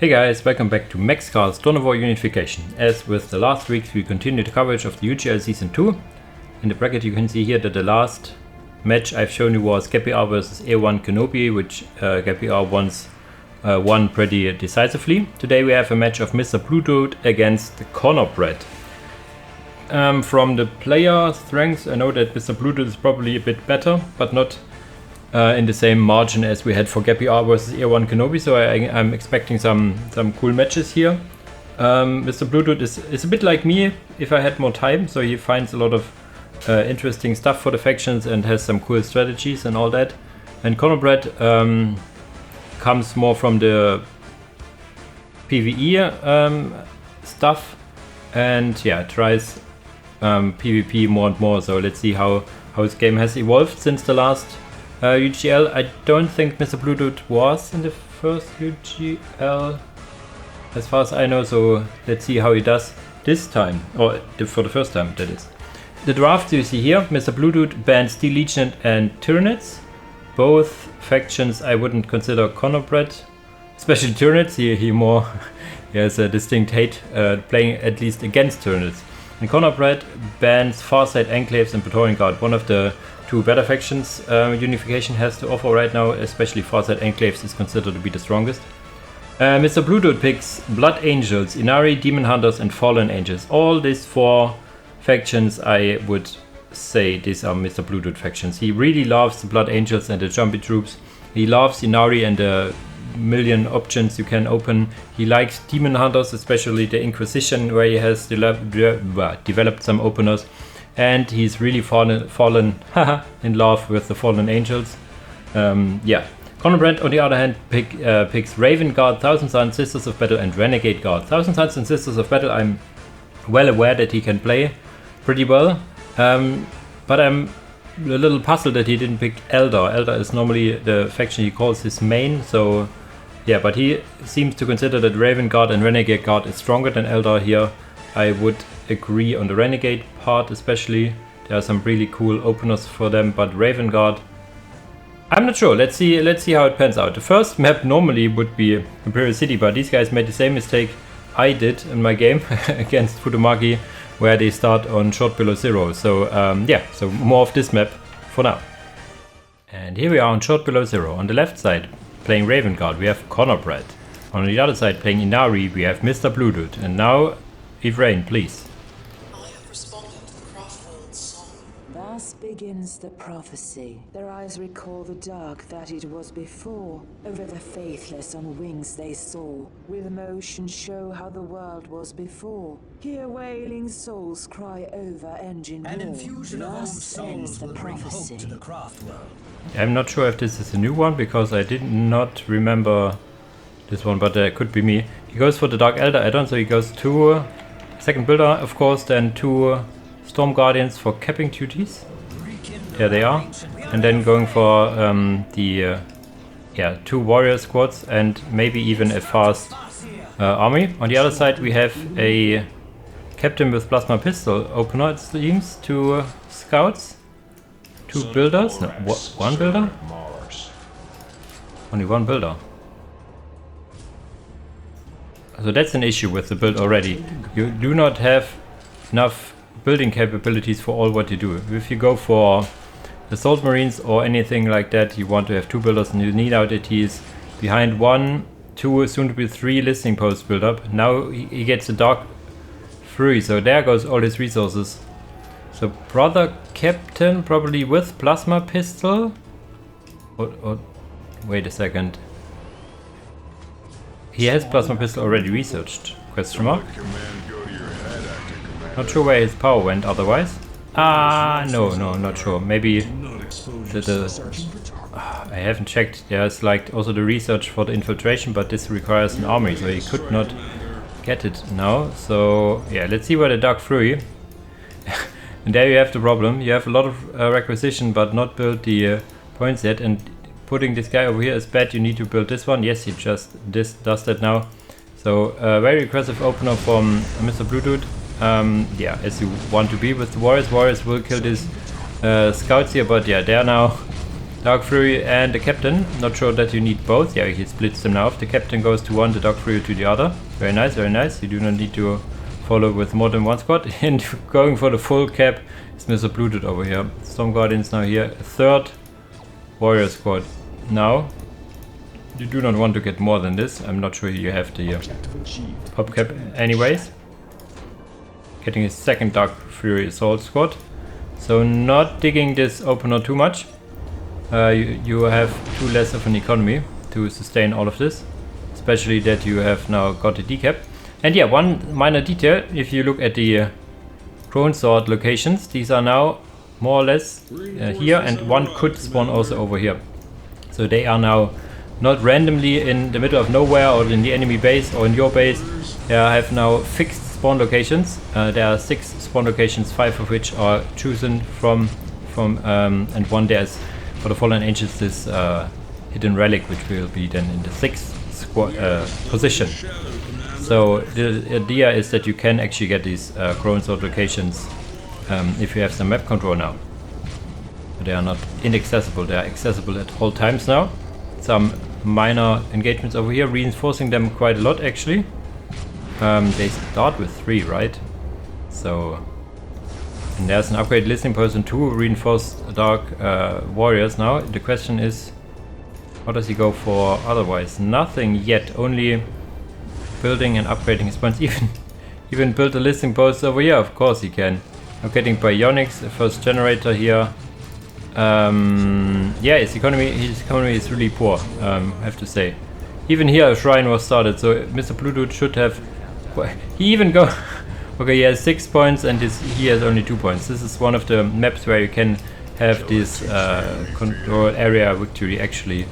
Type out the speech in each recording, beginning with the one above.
Hey guys, welcome back to Max Carl's Dawn of War Unification. As with the last weeks, we continue the coverage of the UGL Season 2. In the bracket you can see here that the last match I've shown you was GapR versus A1 Kenobi, which GapR once won pretty decisively. Today we have a match of MrBlueDude against ConnorBread. From the player strengths, I know that MrBlueDude is probably a bit better, but not in the same margin as we had for GapR versus A1 Kenobi, so I'm expecting some cool matches here. MrBlueDude is a bit like me if I had more time, so he finds a lot of interesting stuff for the factions and has some cool strategies and all that. And ConnorBread comes more from the PvE stuff and yeah, tries PvP more and more, so let's see how his game has evolved since the last UGL. I don't think MrBlueDude was in the first UGL as far as I know, so let's see how he does this time, or for the first time that is. The draft you see here, MrBlueDude bans Steel Legion and Tyranids. Both factions I wouldn't consider ConnorBread, especially Tyranids. He more he has a distinct hate playing at least against Tyranids. And ConnorBread bans Farsight Enclaves and Praetorian Guard, one of the two better factions Unification has to offer right now, especially Farsight Enclaves is considered to be the strongest. MrBlueDude picks Blood Angels, Inari, Demon Hunters and Fallen Angels. All these four factions I would say these are MrBlueDude factions. He really loves the Blood Angels and the Jumpy Troops. He loves Inari and the million options you can open. He likes Demon Hunters, especially the Inquisition, where he has developed some openers. And he's really fallen in love with the Fallen Angels. Yeah. ConnorBread, on the other hand, picks Raven Guard, Thousand Sons, Sisters of Battle, and Renegade Guard. Thousand Sons and Sisters of Battle, I'm well aware that he can play pretty well. But I'm a little puzzled that he didn't pick Eldar. Eldar is normally the faction he calls his main, so yeah, but he seems to consider that Raven Guard and Renegade Guard is stronger than Eldar here. I would agree on the Renegade part especially. There are some really cool openers for them, but Raven Guard, I'm not sure. Let's see how it pans out. The first map normally would be Imperial City, but these guys made the same mistake I did in my game against Futamaki, where they start on short below zero. So yeah, so more of this map for now. And here we are on short below zero. On the left side, playing Raven Guard, we have ConnorBread. On the other side, playing Inari, we have MrBlueDude. And now, Yvrain, please. I have responded to the Craftworld's song. Thus begins the prophecy. Their eyes recall the dark that it was before. Over the faithless on wings they soar. With motion show how the world was before. Hear wailing souls cry over engine roar. An infusion of old Thus souls ends the will bring hope prophecy. to the craft world. I'm not sure if this is a new one, because I did not remember this one, but it could be me. He goes for the Dark Elder add-on, so he goes to second builder, of course, then two Storm Guardians for capping duties. There they are. And then going for the two warrior squads and maybe even a fast army. On the other side we have a captain with plasma pistol opener, it seems, two scouts, two builders, no, one builder? Only one builder. So that's an issue with the build already. You do not have enough building capabilities for all what you do. If you go for Assault Marines or anything like that, you want to have two builders and you need out ATs behind 1, 2, soon to be 3 listening posts build up. Now he gets a Dark Fury, so there goes all his resources. So brother captain probably with plasma pistol. Or wait a second. He has plasma pistol already researched? Question mark. Not sure where his power went otherwise. No, not sure. Maybe I haven't checked. There's like also the research for the infiltration, but this requires an army, so he could not get it now. So yeah, let's see where the Dark Fury. And there you have the problem. You have a lot of requisition, but not built the points yet. And putting this guy over here is bad. You need to build this one. Yes, he just does that now. So very aggressive opener from MrBlueDude. Yeah, as you want to be with the Warriors. Warriors will kill these scouts here, but yeah, they're now Dark Fury and the Captain. Not sure that you need both. Yeah, he splits them now off. The Captain goes to one, the Dark Fury to the other. Very nice, very nice. You do not need to follow with more than one squad. And going for the full cap is MrBlueDude over here. Storm Guardians now here. A third warrior squad. Now, you do not want to get more than this. I'm not sure you have the pop cap anyways. Getting a second Dark Fury Assault squad. So not digging this opener too much. You have too less of an economy to sustain all of this. Especially that you have now got a decap. And yeah, one minor detail, if you look at the Crone Sword locations, these are now more or less here, and one could spawn also over here. So they are now not randomly in the middle of nowhere or in the enemy base or in your base. They have now fixed spawn locations. There are 6 spawn locations, 5 of which are chosen from and one there's for the Fallen Angels this hidden relic, which will be then in the 6th position. So the idea is that you can actually get these Crone Sword locations if you have some map control now. But they are not inaccessible, they are accessible at all times now. Some minor engagements over here, reinforcing them quite a lot actually. They start with 3, right? So, and there's an upgrade listening post and 2 reinforced dark warriors now. The question is, what does he go for otherwise? Nothing yet, only building and upgrading his points. Even build a listing post over here, of course he can. Now getting Bionics, the first generator here. Yeah, his economy is really poor, I have to say. Even here a shrine was started, so MrBlueDude should have... He even go... Okay, he has 6 points and he has only 2 points. This is one of the maps where you can have this control area victory actually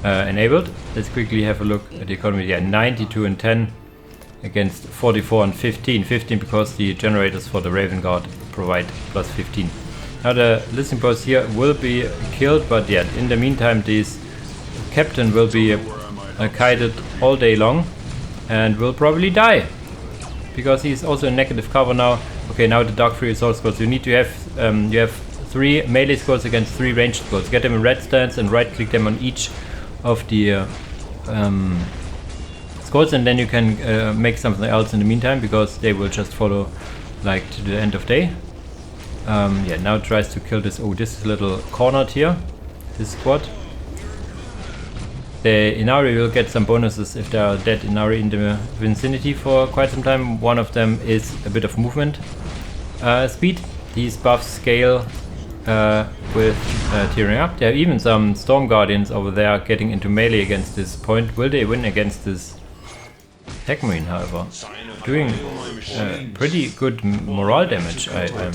enabled. Let's quickly have a look at the economy. Yeah, 92 and 10 against 44 and 15. 15 because the generators for the Raven Guard provide plus 15. Now the listening post here will be killed, but yeah, in the meantime this captain will be kited all day long and will probably die. Because he's also in negative cover now. Okay, now the Dark Fury Assault squads. You need to have you have 3 melee squads against 3 ranged squads. Get them in red stance and right click them on each of the squads, and then you can make something else in the meantime, because they will just follow like to the end of day. Yeah, now it tries to kill this. Oh, this is a little cornered here, this squad. The Inari will get some bonuses if there are dead Inari in the vicinity for quite some time. One of them is a bit of movement speed. These buffs scale with tearing up. There are even some Storm Guardians over there getting into melee against this point. Will they win against this Tech Marine, however? Doing pretty good morale damage. A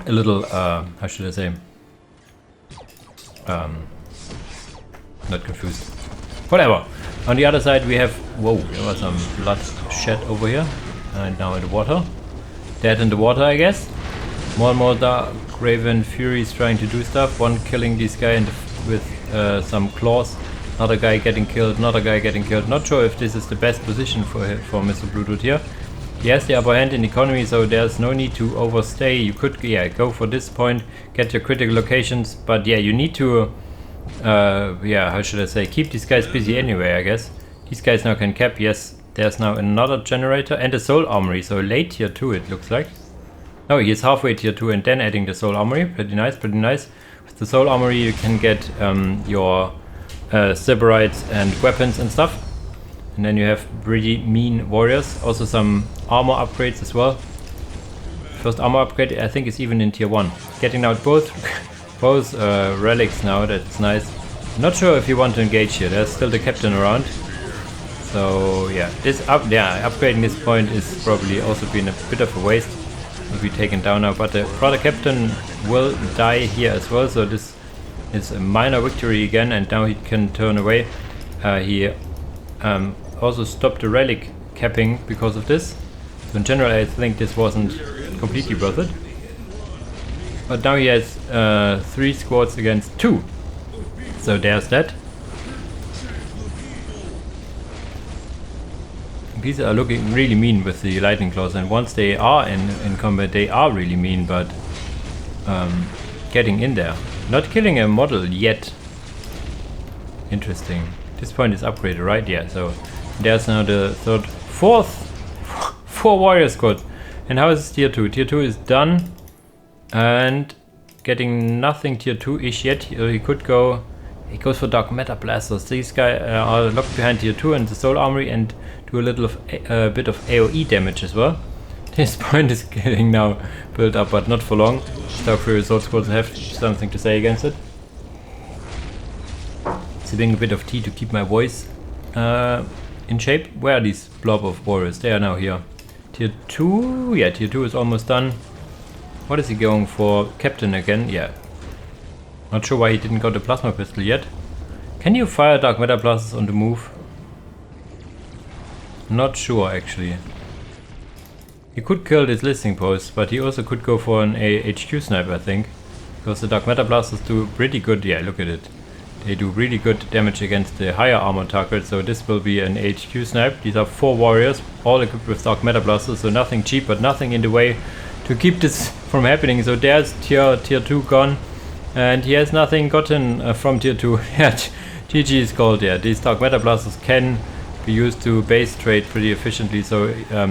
little, how should I say? Not confused. Whatever. On the other side we have... Whoa, there was some blood shed over here. And now in the water. Dead in the water, I guess. More and more Dark Raven Furies trying to do stuff. One killing this guy with some claws. Another guy getting killed, another guy getting killed. Not sure if this is the best position for MrBlueDude here. He has the upper hand in economy, so there's no need to overstay. You could, yeah, go for this point, get your critical locations, but yeah, you need to, yeah, how should I say, keep these guys busy anyway, I guess. These guys now can cap, yes, there's now another generator and a Soul Armory, so late tier 2 it looks like. No, he is halfway tier 2 and then adding the Soul Armory, pretty nice, pretty nice. With the Soul Armory you can get your Sybarites and weapons and stuff. And then you have pretty mean warriors, also some armor upgrades as well. First armor upgrade I think is even in tier 1. Getting out both relics now, that's nice. Not sure if you want to engage here, there's still the captain around. So yeah, upgrading this point is probably also been a bit of a waste. Will be taken down now, but the brother captain will die here as well, so this is a minor victory again, and now he can turn away. He also stopped the relic capping because of this. So in general I think this wasn't completely worth it. But now he has 3 squads against 2. So there's that. These are looking really mean with the lightning claws, and once they are in combat they are really mean, but getting in there. Not killing a model yet. Interesting. This point is upgraded, right? Yeah, so there's now the four warrior squad. And how is tier 2? Tier 2 is done. And getting nothing tier 2-ish yet. He could go... He goes for Dark Matter Blasters. These guys are locked behind tier 2 and the Soul Armory and do a little of bit of AoE damage as well. This point is getting now built up, but not for long. Dark Fury Sword Squads have something to say against it. Sipping a bit of tea to keep my voice in shape. Where are these blob of warriors? They are now here. Tier 2? Yeah, tier 2 is almost done. What is he going for? Captain again? Yeah. Not sure why he didn't go the plasma pistol yet. Can you fire Dark Matter Blasters on the move? Not sure actually. He could kill this listing post, but he also could go for an HQ snipe, I think. Because the Dark Matter Blasters do pretty good, yeah, look at it. They do really good damage against the higher armor targets, so this will be an HQ snipe. These are 4 warriors, all equipped with Dark Matter Blasters, so nothing cheap, but nothing in the way to keep this from happening. So there's tier 2 gone, and he has nothing gotten from tier 2. Yeah, GG is called, yeah. These Dark Matter Blasters can be used to base trade pretty efficiently, so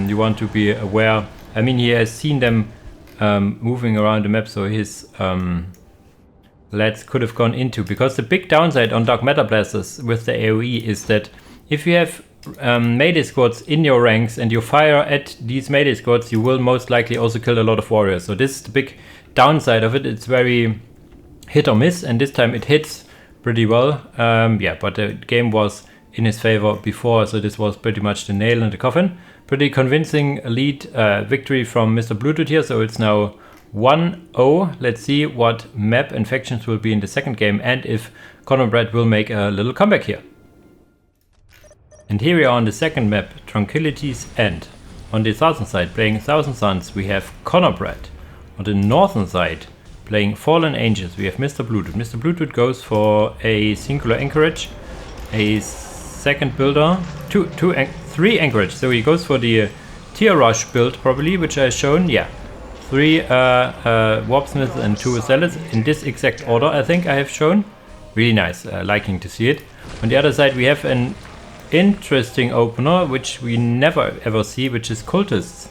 you want to be aware. I mean, he has seen them moving around the map, so his lads could have gone into, because the big downside on Dark Matter Blasters with the AoE is that if you have melee squads in your ranks and you fire at these melee squads, you will most likely also kill a lot of warriors. So this is the big downside of it. It's very hit or miss, and this time it hits pretty well. Yeah, but the game was in his favor before, so this was pretty much the nail in the coffin. Pretty convincing lead victory from MrBlueDude here, so it's now 1-0. Let's see what map and factions will be in the second game, and if ConnorBread will make a little comeback here. And here we are on the second map, Tranquility's End. On the southern side, playing Thousand Suns, we have ConnorBread. On the northern side, playing Fallen Angels, we have MrBlueDude. MrBlueDude goes for a singular anchorage, a second builder, three anchorage. So he goes for the tier rush build probably, which I've shown. Yeah, 3 warpsmiths and 2 zealots in this exact order. I think I have shown. Really nice, liking to see it. On the other side, we have an interesting opener, which we never ever see, which is cultists.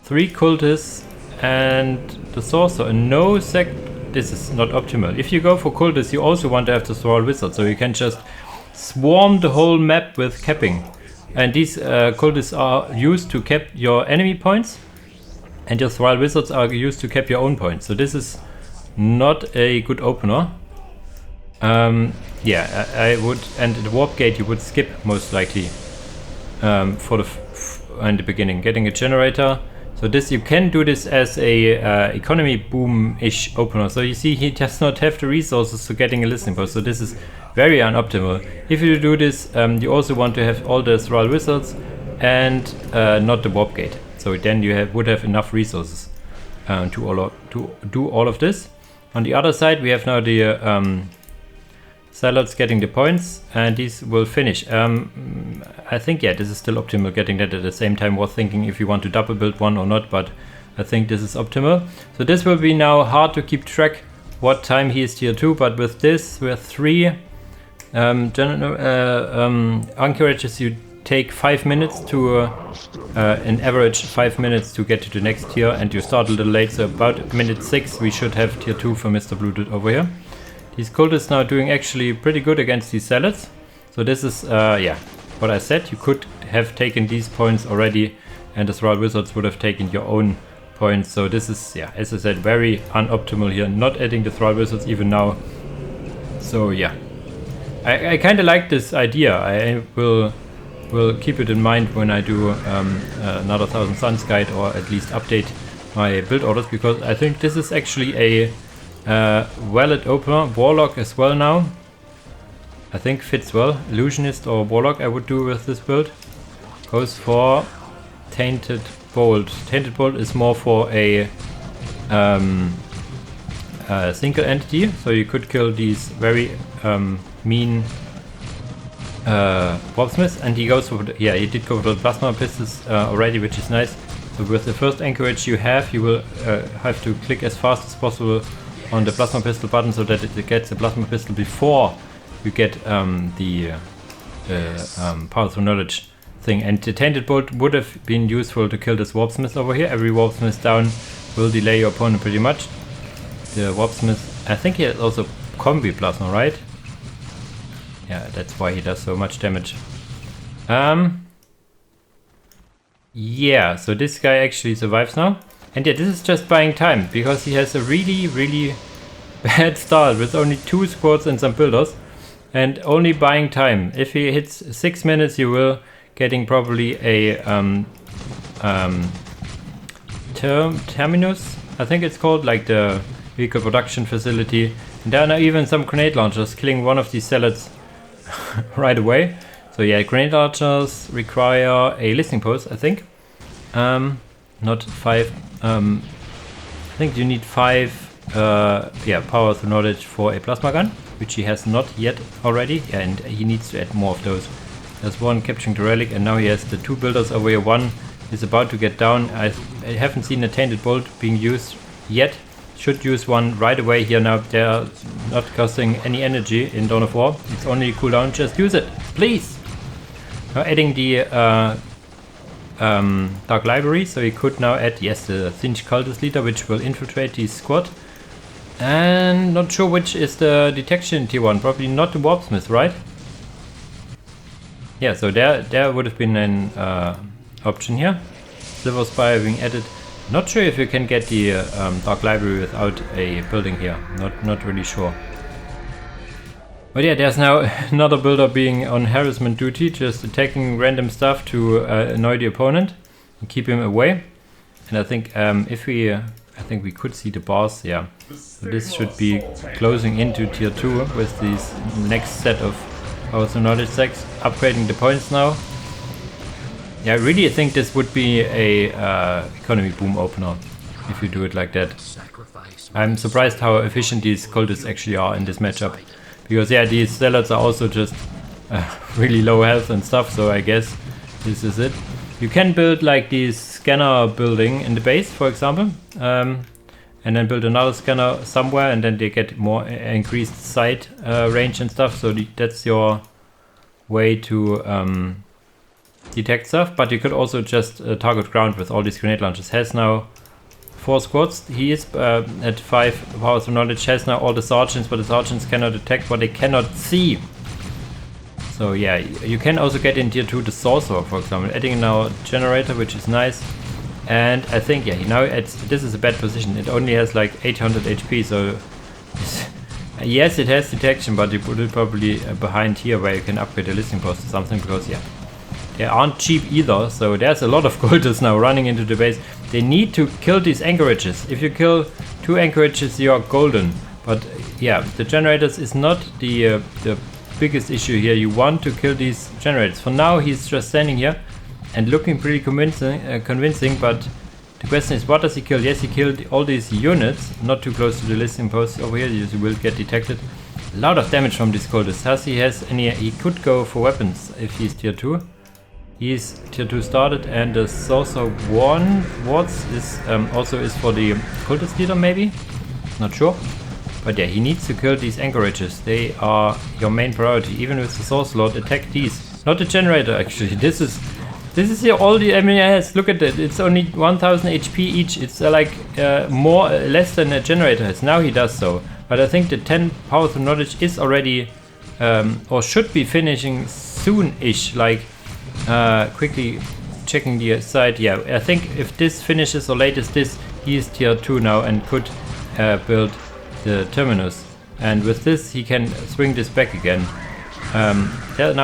3 cultists and the sorcerer. No sec. This is not optimal. If you go for cultists, you also want to have the thrall wizard, so you can just swarm the whole map with capping. And these cultists are used to cap your enemy points, and your thrall wizards are used to cap your own points. So this is not a good opener. Yeah, I would, and the warp gate you would skip most likely for in the beginning. Getting a generator. So this, you can do this as a economy boom-ish opener. So you see, he does not have the resources to getting a listening post. So this is very unoptimal. If you do this, you also want to have all the thrall wizards and not the warp gate. So then you would have enough resources to do all of this. On the other side, we have now the zealots getting the points, and these will finish. I think, yeah, this is still optimal, getting that at the same time. Was thinking if you want to double build one or not, but I think this is optimal. So this will be now hard to keep track what time he is tier 2, but with this, with 3 anchorages, you take 5 minutes to, an average 5 minutes to get to the next tier, and you start a little late, so about minute 6 we should have tier 2 for MrBlueDude over here. These cultists now doing actually pretty good against these zealots. So this is, yeah, what I said. You could have taken these points already, and the thrall wizards would have taken your own points. So this is, yeah, as I said, very unoptimal here. Not adding the thrall wizards even now. So yeah, I kind of like this idea. I will keep it in mind when I do another Thousand Suns guide, or at least update my build orders, because I think this is actually a valid opener. Warlock as well now. I think fits well. Illusionist or Warlock I would do with this build. Goes for Tainted Bolt. Tainted Bolt is more for a single entity, so you could kill these very mean warpsmiths, and he goes for the, yeah, he did go for the plasma pistols already, which is nice. So with the first anchorage you have, you will have to click as fast as possible on the plasma pistol button so that it gets the plasma pistol before you get the power through knowledge thing. And the tainted bolt would have been useful to kill this warpsmith over here. Every warpsmith down will delay your opponent pretty much. The warpsmith, I think he has also combi plasma, right? Yeah, that's why he does so much damage. Yeah, so this guy actually survives now. And yeah, this is just buying time, because he has a really bad start with only 2 squads and some builders. And only buying time. If he hits 6 minutes, you will getting probably a terminus, I think it's called, like the vehicle production facility. And there are now even some grenade launchers killing one of these zealots right away. So yeah, grenade launchers require a listening post, I think. Not 5. I think you need 5 power through knowledge for a plasma gun, which he has not yet already. Yeah, and he needs to add more of those. There's one capturing the relic, and now he has the 2 builders over here. One is about to get down. I haven't seen a tainted bolt being used yet. Should use one right away here now. They're not costing any energy in Dawn of War. It's only cooldown. Just use it, please. Now adding the Dark Library, so he could now add, yes, the Singe Cultist Leader, which will infiltrate the squad. And not sure which is the detection tier 1. Probably not the Warpsmith, right? Yeah, so there would have been an option here. Silver Spire being added. Not sure if you can get the Dark Library without a building here. Not really sure. But yeah, there's now another builder being on harassment duty, just attacking random stuff to annoy the opponent and keep him away. And I think I think we could see the boss, yeah. So this should be closing into tier 2 with these next set of power through knowledge stacks, upgrading the points now. Yeah, I really think this would be a economy boom opener if you do it like that. I'm surprised how efficient these cultists actually are in this matchup. Because yeah, these zealots are also just really low health and stuff, so I guess this is it. You can build like this scanner building in the base, for example, and then build another scanner somewhere, and then they get more increased sight range and stuff, so that's your way to detect stuff. But you could also just target ground with all these grenade launchers. Has now 4 squads. He is at 5 power through knowledge. Has now all the sergeants, but the sergeants cannot detect what they cannot see. So yeah, you can also get in tier 2 the sorcerer, for example, adding now generator, which is nice. And I think, yeah, now this is a bad position. It only has like 800 HP, so yes, it has detection, but you put it probably behind here where you can upgrade a listening post or something, because yeah, they aren't cheap either. So there's a lot of cultists now running into the base. They need to kill these anchorages. If you kill 2 anchorages, you're golden. But yeah, the generators is not the biggest issue here. You want to kill these generators. For now, he's just standing here and looking pretty convincing, but the question is, what does he kill? Yes, he killed all these units, not too close to the listening post over here. You will get detected. A lot of damage from this cultist. He could go for weapons if he's tier 2. He's tier 2 started, and the Sorcerer 1 wards is also is for the cultist leader, maybe? Not sure. But yeah, he needs to kill these anchorages. They are your main priority. Even with the Sorcerer Lord, attack these. Not the generator, actually. This is here all the MES. Look at that. It's only 1000 HP each. It's less than a generator has. Now he does so. But I think the 10 power through knowledge is already or should be finishing soon-ish. Like quickly checking the side. Yeah, I think if this finishes, or latest this, he is tier 2 now and could build the terminus, and with this he can swing this back again. They're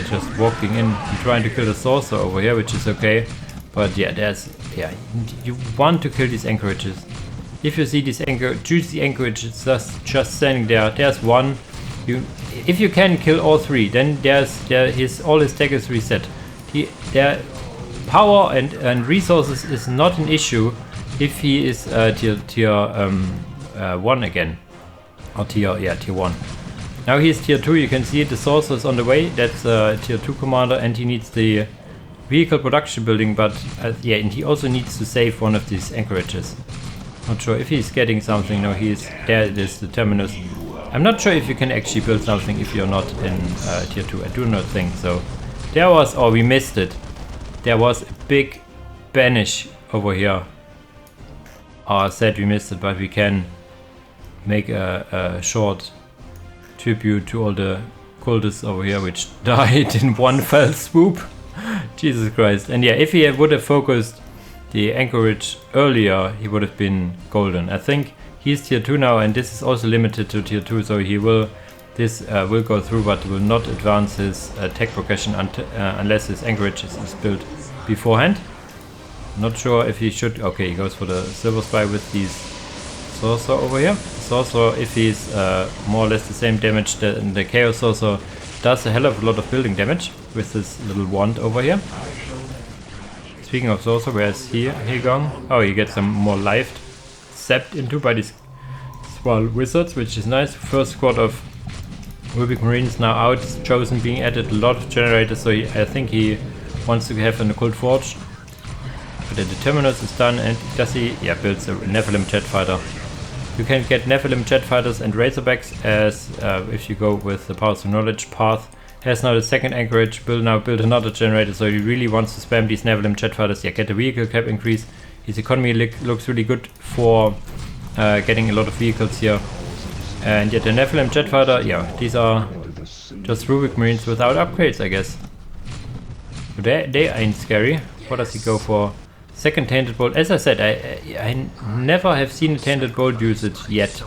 just walking in and trying to kill the sorcerer over here, which is okay. But yeah, you want to kill these anchorages. If you see these juicy anchorages just standing there, there's one. If you can kill all 3, then all his tech is reset. Their power and resources is not an issue if he is tier 1 again, or tier 1. Now he is tier 2. You can see it, the sorcerer is on the way. That's tier 2 commander, and he needs the vehicle production building. But and he also needs to save one of these anchorages. Not sure if he's getting something. No, he's there. It is the terminus. I'm not sure if you can actually build something if you're not in tier 2. I do not think so. There was, oh, we missed it. There was a big banish over here. Oh, sad we missed it, but we can make a short tribute to all the cultists over here which died in one fell swoop. Jesus Christ. And yeah, if he would have focused the anchorage earlier, he would have been golden. I think he's tier 2 now, and this is also limited to tier 2, so he will, this will go through, but will not advance his tech progression unless his anchorage is built beforehand. Not sure if he should. Okay, he goes for the silver spy with these sorcerer over here. Sorcerer, if he's more or less the same damage, the chaos sorcerer does a hell of a lot of building damage with this little wand over here. Speaking of sorcerer, where is he gone? Oh, he gets some more life zapped into by these small wizards, which is nice. First squad of Rubik Marines now out, chosen being added, a lot of generators, so I think he wants to have an occult forge. But the terminus is done, and does he? Yeah, builds a Nephilim jet fighter. You can get Nephilim jet fighters and Razorbacks as if you go with the Powers of Knowledge path. Has now the second anchorage, build another generator, so he really wants to spam these Nephilim jet fighters. Yeah, get the vehicle cap increase. His economy looks really good for getting a lot of vehicles here. And yet the Nephilim jet fighter, yeah, these are just Rubik Marines without upgrades, I guess. They ain't scary. What does he go for? Second Tainted Bolt. As I said, I never have seen a Tainted Bolt usage yet.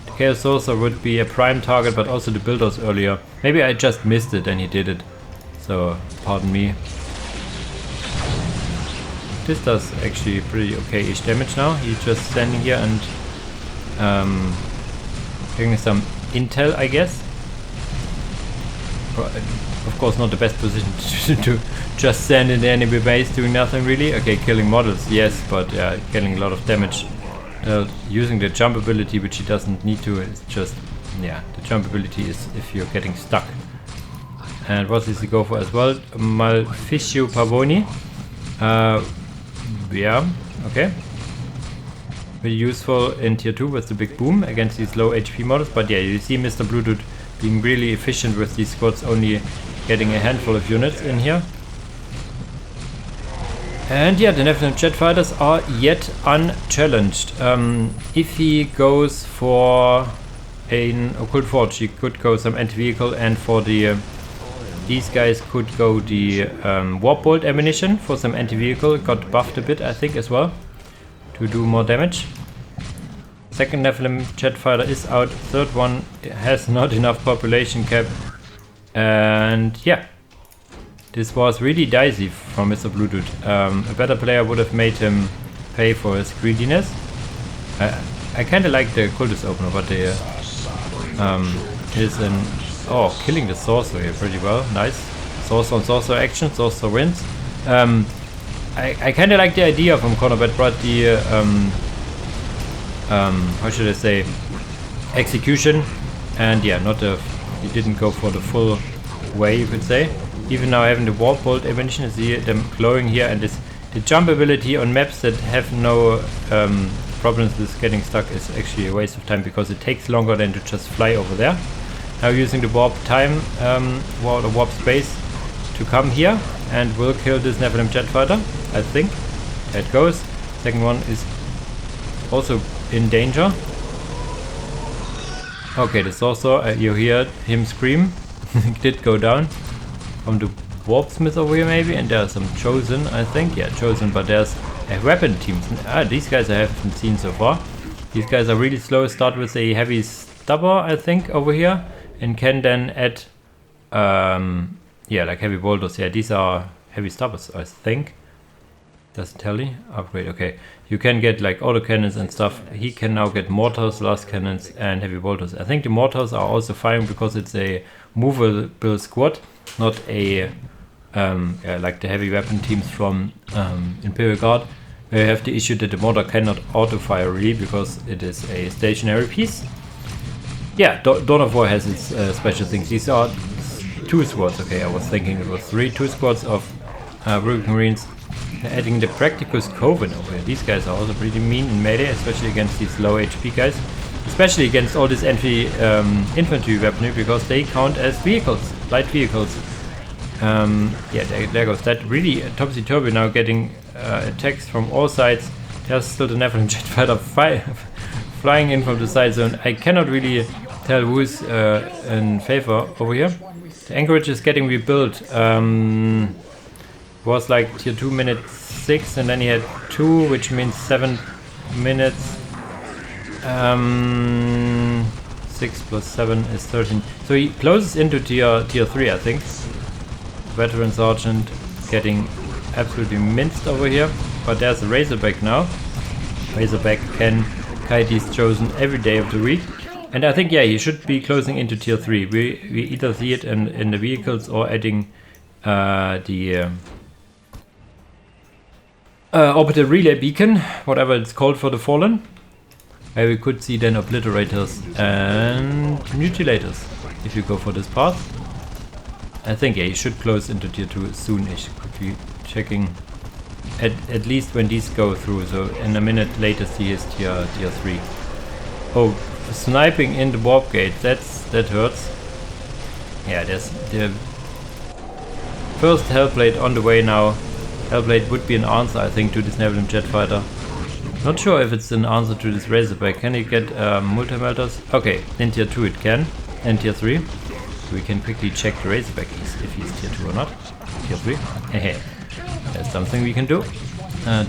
The Chaos Sorcerer would be a prime target, but also the builders earlier. Maybe I just missed it and he did it. So, pardon me. This does actually pretty okay-ish damage now. He's just standing here and getting some intel, I guess. Of course, not the best position to just stand in the enemy base doing nothing really. Okay, killing models, yes, but getting a lot of damage. Using the jump ability, which he doesn't need to, it's just, yeah, the jump ability is if you're getting stuck. And what does he go for as well? Malficio Pavoni. Yeah, okay. Very useful in tier 2 with the big boom against these low HP models, but yeah, you see MrBlueDude being really efficient with these squads, only getting a handful of units in here. And yeah, the Nephilim jet fighters are yet unchallenged. If he goes for an occult forge, he could go some anti-vehicle, and for the these guys could go the warp bolt ammunition for some anti-vehicle. Got buffed a bit, I think, as well, to do more damage. Second Nephilim jet fighter is out. Third one has not enough population cap. And yeah, this was really dicey from MrBlueDude. A better player would have made him pay for his greediness. I kind of like the cultist opener, but the is an killing the sorcerer here pretty well. Nice sorcerer on sorcerer action. Sorcerer wins. I kind of like the idea from ConnorBread, but the how should I say, execution, and yeah, he didn't go for the full way, you could say. Even now having the warp bolt ammunition, see them glowing here, and the jump ability on maps that have no problems with getting stuck is actually a waste of time, because it takes longer than to just fly over there. Now using the warp time, the warp space to come here, and will kill this Nephilim jet fighter, I think. There it goes. Second one is also in danger. Okay, the sorcerer, you hear him scream. Did go down from the warpsmith over here maybe, and there's some chosen, I think. Yeah, chosen, but there's a weapon team. These guys I haven't seen so far. These guys are really slow. Start with a heavy stubber, I think, over here, and can then add yeah, like heavy bolters. Yeah, these are heavy stubbers, I think. Doesn't tell you. Upgrade, okay. You can get like autocannons and stuff. He can now get mortars, last cannons, and heavy bolters. I think the mortars are also fine because it's a movable squad, not a like the heavy weapon teams from Imperial Guard, where you have the issue that the mortar cannot auto-fire really because it is a stationary piece. Yeah, Dawn of War has its special things. These are 2 squads. Okay, I was thinking it was 2 squads of Rubik Marines. Adding the Practicus Coven over here. These guys are also pretty mean in melee, especially against these low HP guys. Especially against all this infantry weaponry, because they count as vehicles, light vehicles. Yeah, there goes that. Really topsy-turvy now, getting attacks from all sides. There's still the Nephilim jet fighter flying in from the side zone. I cannot really tell who is in favor over here. The anchorage is getting rebuilt. Was like tier 2 minute 6, and then he had 2, which means 7 minutes. 6 plus 7 is 13. So he closes into tier 3, I think. Veteran Sergeant getting absolutely minced over here. But there's a Razorback now. Razorback can kite his chosen every day of the week. And I think, yeah, he should be closing into tier 3. We either see it in the vehicles or adding the orbital relay beacon, whatever it's called for the Fallen. Where we could see then obliterators and mutilators if you go for this path. I think, yeah, he should close into tier 2 soonish. Could be checking at least when these go through. So in a minute later see his tier 3. Oh, sniping in the warp gate. That hurts. Yeah, there's the first Hellblade on the way now. Hellblade would be an answer, I think, to this Nephilim jet fighter. Not sure if it's an answer to this Razorback. Can he get multi-melters? Okay, in tier 2 it can, and tier 3. We can quickly check the Razorback if he's tier 2 or not. Tier 3. Hey, there's something we can do.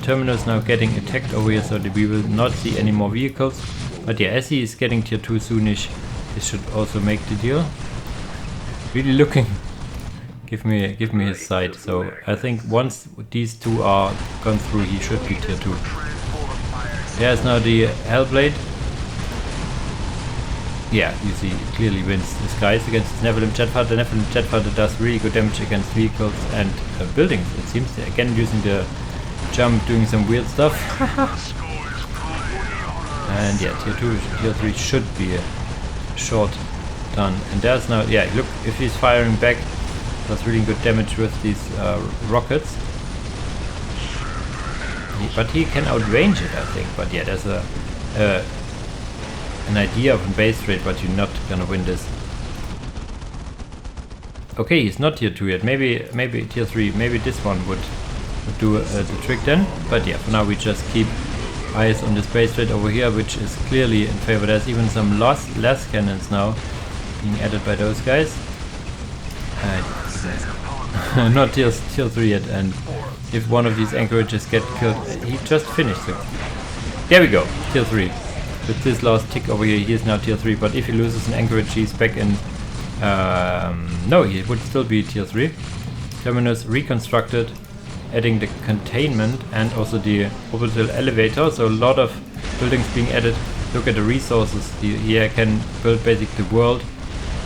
Terminus now getting attacked over here, so that we will not see any more vehicles. But yeah, as he is getting tier 2 soonish, this should also make the deal. Really looking. Give me his side. So I think once these two are gone through, he should be tier 2. There's now the Hellblade. Yeah, you see, it clearly wins the skies against the Nephilim jet fighter. The Nephilim jet fighter does really good damage against vehicles and buildings. It seems, again, using the jump, doing some weird stuff. And yeah, tier 2, tier 3 should be short done. And there's now, yeah, look, if he's firing back, does really good damage with these rockets. But he can outrange it, I think. But yeah, there's an idea of a base trade, but you're not gonna win this. Okay, he's not tier 2 yet. Maybe tier 3. Maybe this one would do the trick then. But yeah, for now we just keep eyes on this base trade over here, which is clearly in favor. There's even some less cannons now being added by those guys. Not tier 3 yet, and if one of these anchorages get killed, he just finished it. There we go, tier 3. With this last tick over here, he is now tier 3, but if he loses an anchorage, he's back in... no, he would still be tier 3. Terminus reconstructed, adding the containment and also the orbital elevator, so a lot of buildings being added. Look at the resources, he can build basically the world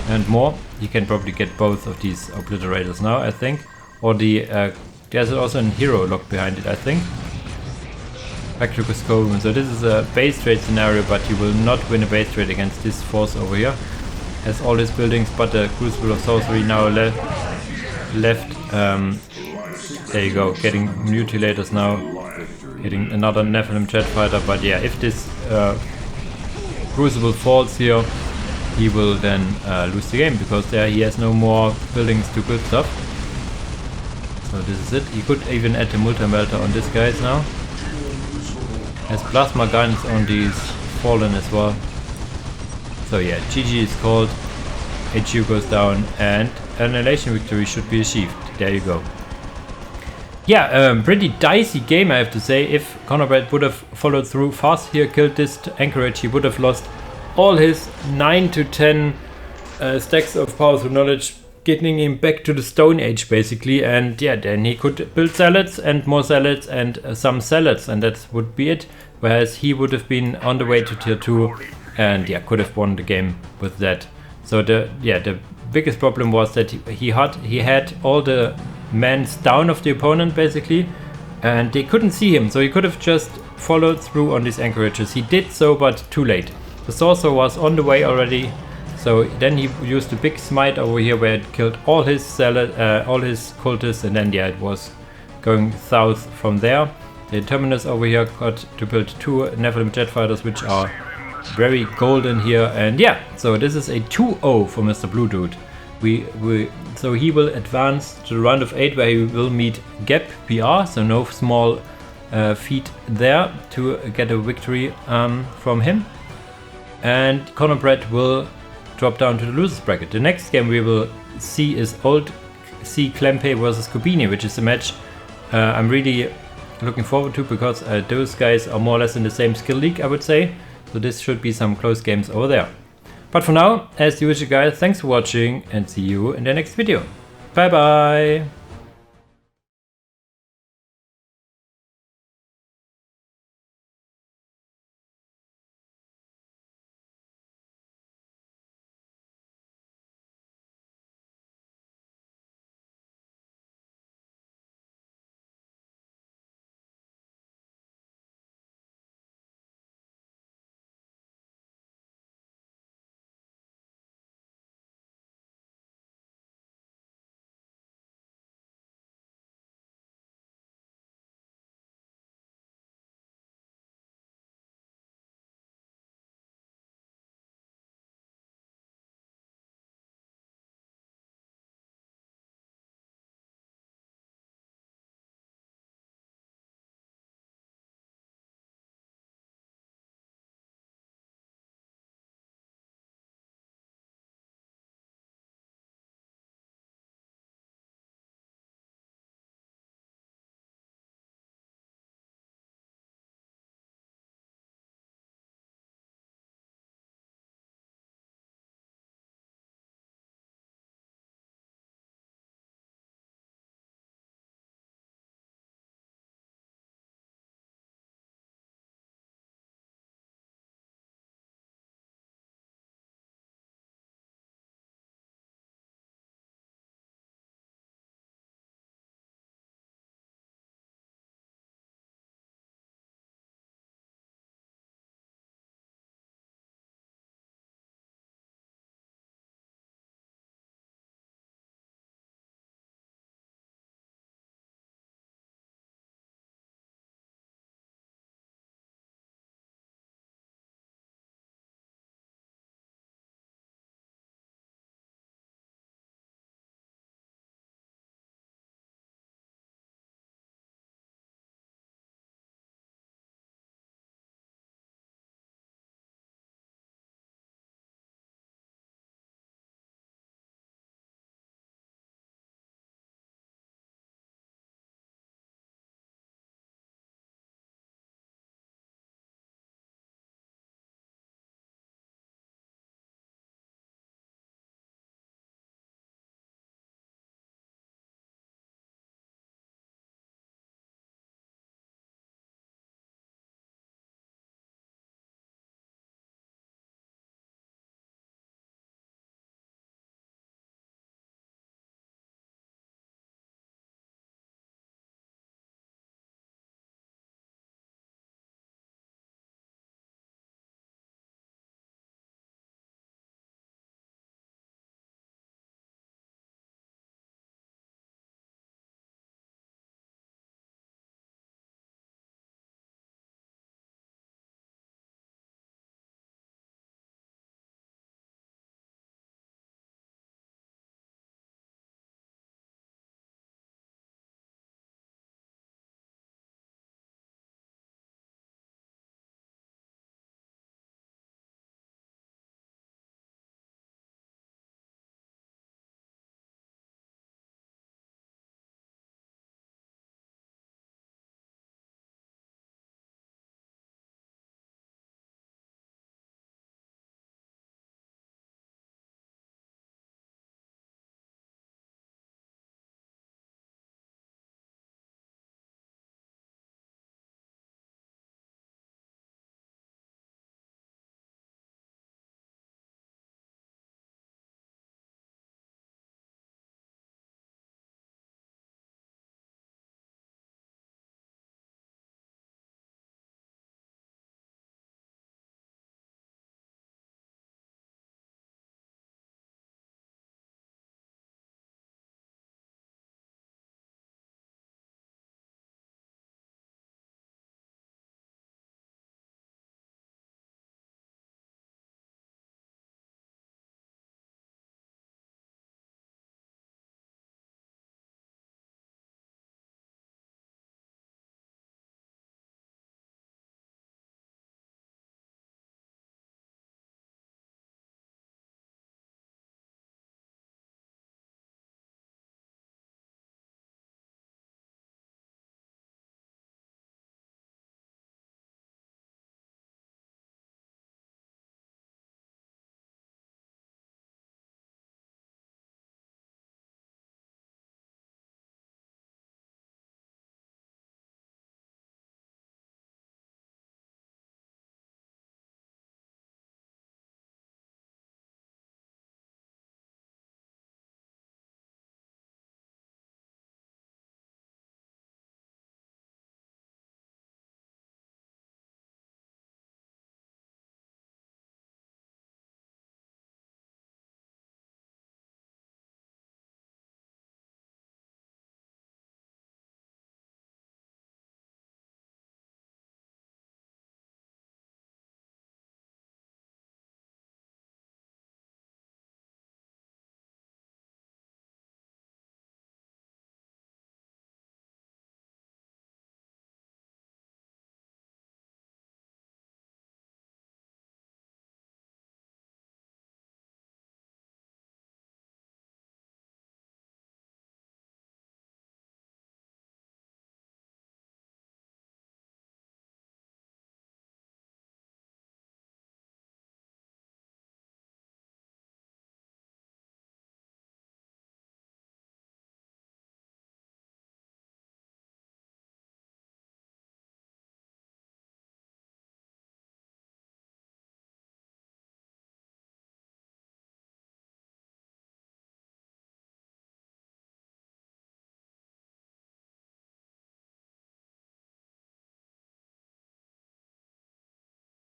and more. He can probably get both of these obliterators now, I think. Or the there's also a hero locked behind it, I think. Practicus Coven. So this is a base trade scenario, but he will not win a base trade against this force over here. Has all his buildings, but the Crucible of Sorcery now left. There you go, getting mutilators now. Getting another Nephilim jet fighter, but yeah, if this Crucible falls here, he will then lose the game, because there he has no more buildings to build stuff. So this is it. He could even add the multi-melter on these guys now. Has plasma guns on these Fallen as well. So yeah, GG is called, HU goes down, and annihilation victory should be achieved. There you go. Yeah, pretty dicey game, I have to say. If ConnorBread would have followed through fast here, killed this anchorage, he would have lost all his 9 to 10 stacks of powerful knowledge, getting him back to the Stone Age basically, and yeah, then he could build salads and more salads and some salads, and that would be it. Whereas he would have been on the way to tier 2 and yeah, could have won the game with that. So the biggest problem was that he had all the men down of the opponent basically, and they couldn't see him, so he could have just followed through on these anchorages. He did so, but too late. The sorcerer was on the way already, so then he used a big smite over here where it killed all his cultists, and then yeah, it was going south from there. The Terminus over here got to build 2 Nephilim jet fighters, which are very golden here. And yeah, so this is a 2-0 for MrBlueDude. So he will advance to the round of 8, where he will meet Gap PR, so no small feat there to get a victory from him. And ConnorBread will drop down to the losers bracket. The next game we will see is Old C Klempe versus Kubini, which is a match I'm really looking forward to, because those guys are more or less in the same skill league, I would say. So this should be some close games over there. But for now, as usual guys, thanks for watching and see you in the next video. Bye bye!